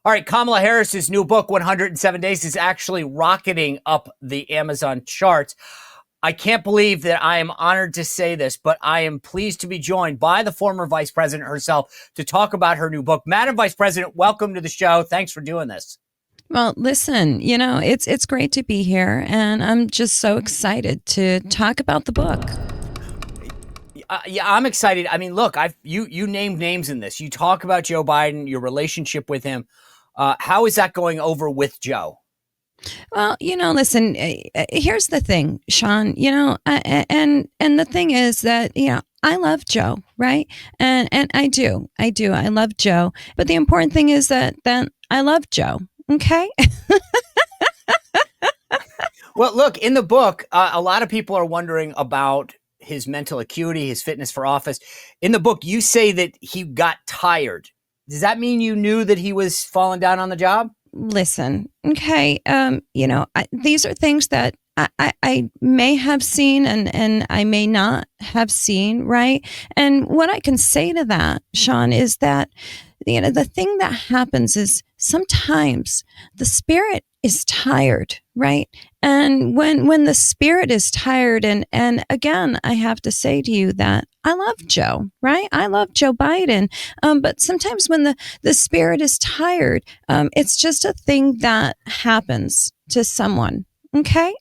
All right, Kamala Harris's new book, 107 Days, is actually rocketing up the Amazon charts. I can't believe that I am honored to say this, but I am pleased to be joined by the former vice president herself to talk about her new book. Madam Vice President, welcome to the show. Thanks for doing this. Well, listen, it's great to be here, and I'm just so excited to talk about the book. Yeah, I'm excited. I mean, look, you named names in this. You talk about Joe Biden, your relationship with him. How is that going over with Joe? Well, listen, here's the thing, Sean, and the thing is that, I love Joe, right? And I do. I love Joe. But the important thing is that I love Joe. Okay. Well, look, in the book, a lot of people are wondering about his mental acuity, his fitness for office. In the book, you say that he got tired. Does that mean you knew that he was falling down on the job? Listen, okay. These are things that I may have seen and I may not have seen, right? And what I can say to that, Sean, is that, the thing that happens is sometimes the spirit is tired, right? And when the spirit is tired, and again, I have to say to you that I love Joe, right? I love Joe Biden. But sometimes when the spirit is tired, it's just a thing that happens to someone. Okay.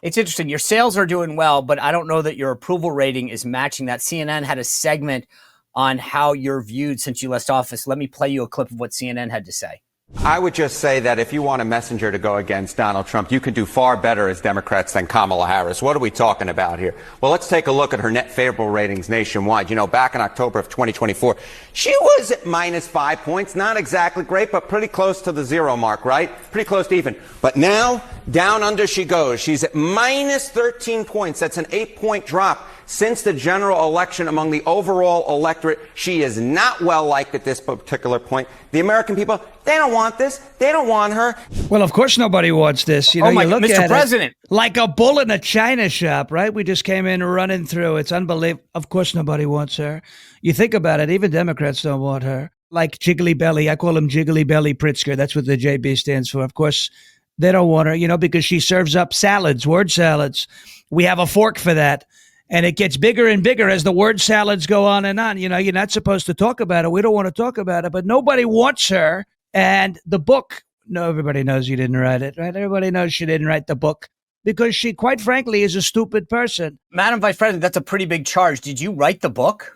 It's interesting. Your sales are doing well, but I don't know that your approval rating is matching that. CNN had a segment on how you're viewed since you left office. Let me play you a clip of what CNN had to say. I would just say that if you want a messenger to go against Donald Trump, you can do far better as Democrats than Kamala Harris. What are we talking about here? Well, let's take a look at her net favorable ratings nationwide. Back in October of 2024, she was at -5 points. Not exactly great, but pretty close to the zero mark, right? Pretty close to even. But now, down under she goes. She's at -13 points. That's an 8-point drop. Since the general election among the overall electorate, she is not well liked at this particular point. The American people, they don't want this. They don't want her. Well, of course nobody wants this. Oh my God, Mr. President. Like a bull in a china shop, right? We just came in running through. It's unbelievable. Of course nobody wants her. You think about it, even Democrats don't want her. Like Jiggly Belly, I call him Jiggly Belly Pritzker. That's what the JB stands for. Of course, they don't want her, because she serves up salads, word salads. We have a fork for that. And it gets bigger and bigger as the word salads go on and on. You're not supposed to talk about it. We don't want to talk about it, but nobody wants her. And the book, no, everybody knows you didn't write it, right? Everybody knows she didn't write the book because she, quite frankly, is a stupid person. Madam Vice President, that's a pretty big charge. Did you write the book?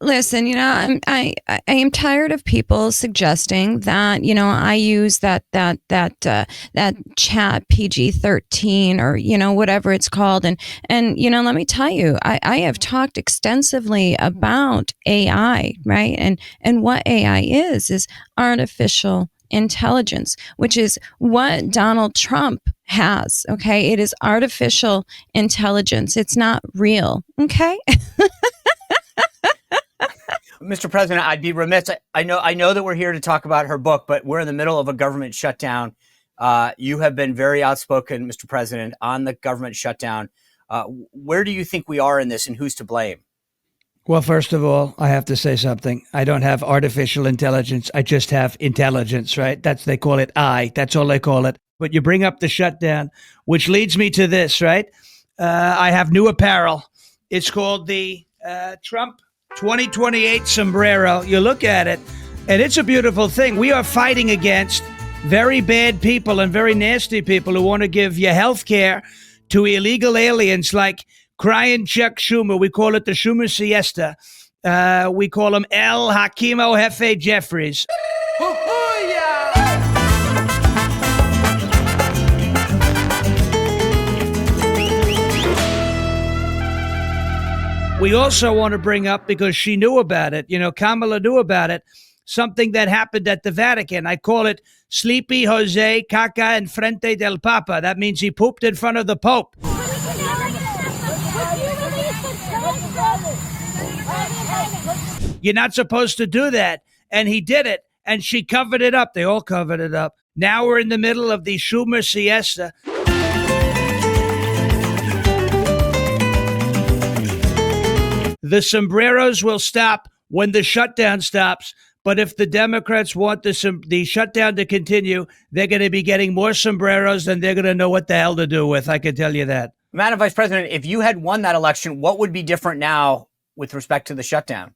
Listen, I am tired of people suggesting that, I use that chat PG-13 or, whatever it's called. And, let me tell you, I have talked extensively about AI, right? And what AI is artificial intelligence, which is what Donald Trump has. Okay. It is artificial intelligence. It's not real. Okay. Mr. President, I'd be remiss. I know that we're here to talk about her book, but we're in the middle of a government shutdown. You have been very outspoken, Mr. President, on the government shutdown. Where do you think we are in this, and who's to blame? Well, first of all, I have to say something. I don't have artificial intelligence. I just have intelligence, right? They call it I. That's all they call it. But you bring up the shutdown, which leads me to this, right? I have new apparel. It's called the Trump 2028 sombrero. You look at it, and it's a beautiful thing. We are fighting against very bad people and very nasty people who want to give you health care to illegal aliens like crying Chuck Schumer. We call it the Schumer siesta. We call him El Hakimo Jefe Jeffries. We also want to bring up, because she knew about it, Kamala knew about it, something that happened at the Vatican. I call it Sleepy Jose Caca en Frente del Papa. That means he pooped in front of the Pope. You're not supposed to do that. And he did it, and she covered it up. They all covered it up. Now we're in the middle of the Schumer siesta. The sombreros will stop when the shutdown stops, But if the Democrats want the shutdown to continue, they're going to be getting more sombreros than they're going to know what the hell to do with. I can tell you that. Madam Vice President, if you had won that election, what would be different now with respect to the shutdown?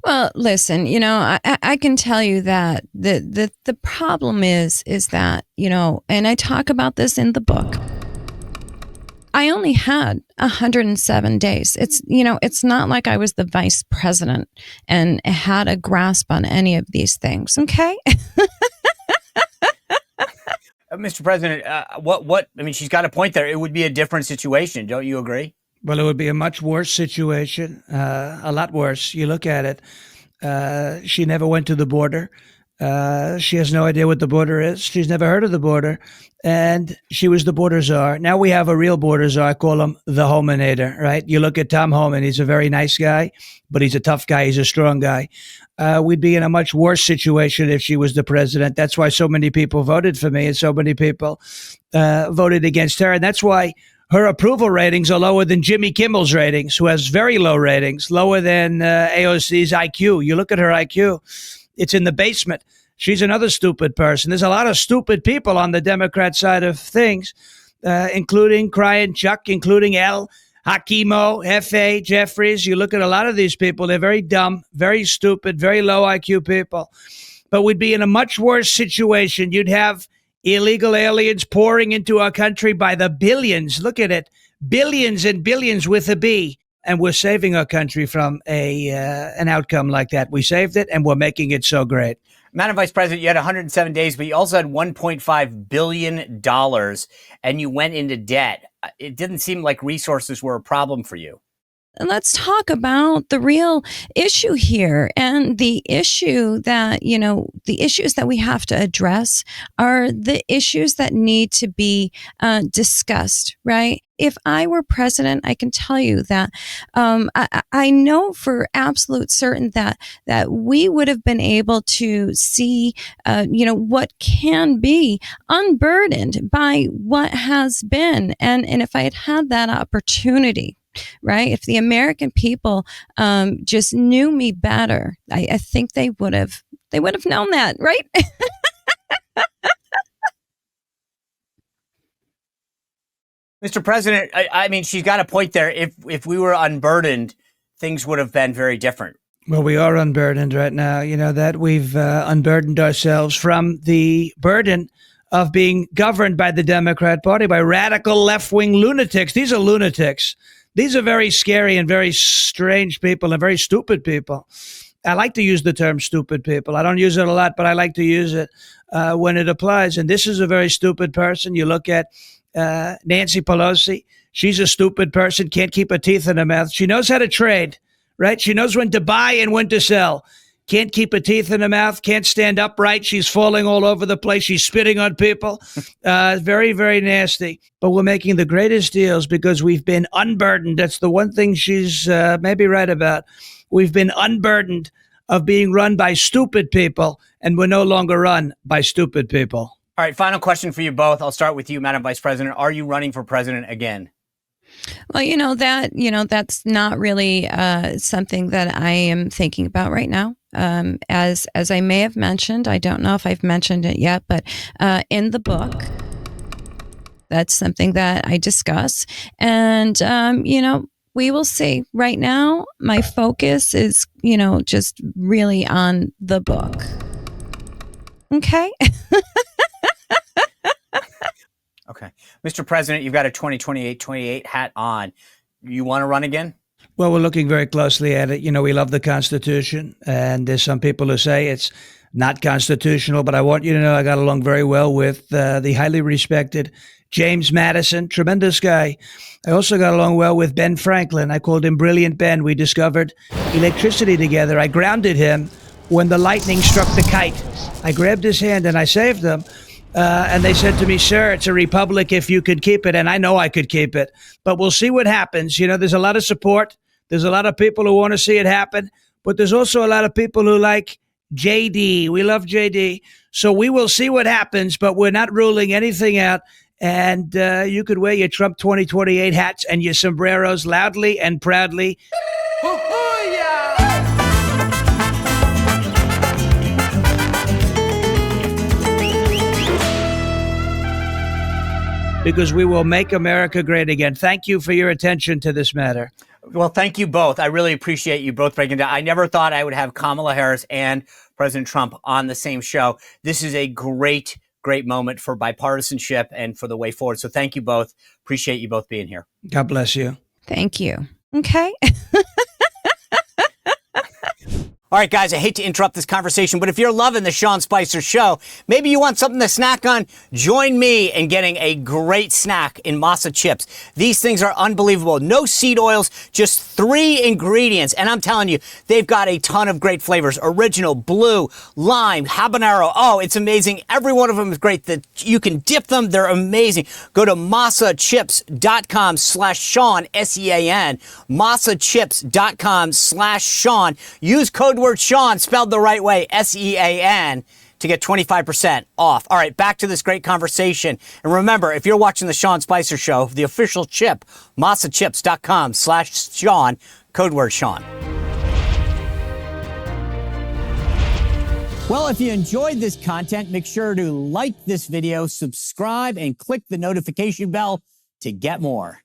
Well, listen, I can tell you that the problem is that, and I talk about this in the book. I only had 107 days. It's not like I was the vice president and had a grasp on any of these things. Okay. Mr. President, she's got a point there. It would be a different situation. Don't you agree? Well, it would be a much worse situation, a lot worse. You look at it. She never went to the border. She has no idea what the border is. She's never heard of the border. And she was the border czar. Now we have a real border czar. I call him the Hominator, right? You look at Tom Homan. He's a very nice guy, but he's a tough guy. He's a strong guy. We'd be in a much worse situation if she was the president. That's why so many people voted for me and so many people voted against her. And that's why her approval ratings are lower than Jimmy Kimmel's ratings, who has very low ratings, lower than AOC's IQ. You look at her IQ, it's in the basement. She's another stupid person. There's a lot of stupid people on the Democrat side of things, including Crying Chuck, including L, Hakimo, F.A., Jeffries. You look at a lot of these people, they're very dumb, very stupid, very low IQ people. But we'd be in a much worse situation. You'd have illegal aliens pouring into our country by the billions. Look at it. Billions and billions with a B. And we're saving our country from an outcome like that. We saved it, and we're making it so great. Madam Vice President, you had 107 days, but you also had $1.5 billion, and you went into debt. It didn't seem like resources were a problem for you. And let's talk about the real issue here. And the issue that, the issues that we have to address are the issues that need to be discussed, right? If I were president, I can tell you that I know for absolute certain that we would have been able to see, what can be unburdened by what has been. And if I had had that opportunity, right? If the American people just knew me better, I think they would have known that, right? Mr. President, I mean, she's got a point there. If we were unburdened, things would have been very different. Well, we are unburdened right now. You know that we've unburdened ourselves from the burden of being governed by the Democrat Party, by radical left-wing lunatics. These are lunatics. These are very scary and very strange people and very stupid people. I like to use the term stupid people. I don't use it a lot, but I like to use it when it applies. And this is a very stupid person. You look at Nancy Pelosi. She's a stupid person, can't keep her teeth in her mouth. She knows how to trade, right? She knows when to buy and when to sell. Can't keep her teeth in her mouth, can't stand upright. She's falling all over the place. She's spitting on people. Very, very nasty. But we're making the greatest deals because we've been unburdened. That's the one thing she's maybe right about. We've been unburdened of being run by stupid people, and we're no longer run by stupid people. All right, final question for you both. I'll start with you, Madam Vice President. Are you running for president again? Well, that's not really something that I am thinking about right now. As I may have mentioned, I don't know if I've mentioned it yet, but in the book, that's something that I discuss. And, we will see. Right now, my focus is, just really on the book. Okay? Okay. Mr. President, you've got a 2028 hat on. You want to run again? Well, we're looking very closely at it. We love the Constitution, and there's some people who say it's not constitutional, but I want you to know I got along very well with the highly respected James Madison, tremendous guy. I also got along well with Ben Franklin. I called him Brilliant Ben. We discovered electricity together. I grounded him when the lightning struck the kite. I grabbed his hand and I saved him. And they said to me, sir, it's a republic if you could keep it. And I know I could keep it. But we'll see what happens. There's a lot of support. There's a lot of people who want to see it happen. But there's also a lot of people who like JD. We love JD. So we will see what happens, but we're not ruling anything out. And you could wear your Trump 2028 hats and your sombreros loudly and proudly. because we will make America great again. Thank you for your attention to this matter. Well, thank you both. I really appreciate you both breaking down. I never thought I would have Kamala Harris and President Trump on the same show. This is a great moment for bipartisanship and for the way forward. So thank you both. Appreciate you both being here. God bless you. Thank you. Okay. All right, guys, I hate to interrupt this conversation, but if you're loving the Sean Spicer Show, maybe you want something to snack on, join me in getting a great snack in masa chips. These things are unbelievable. No seed oils, just 3 ingredients. And I'm telling you, they've got a ton of great flavors. Original, blue, lime, habanero. Oh, it's amazing. Every one of them is great. You can dip them. They're amazing. Go to masachips.com/Sean, S-E-A-N, masachips.com/Sean. Use code word Sean, spelled the right way, S-E-A-N, to get 25% off. All right, back to this great conversation. And remember, if you're watching the Sean Spicer Show, the official chip, masachips.com/Sean, code word Sean. Well, if you enjoyed this content, make sure to like this video, subscribe, and click the notification bell to get more.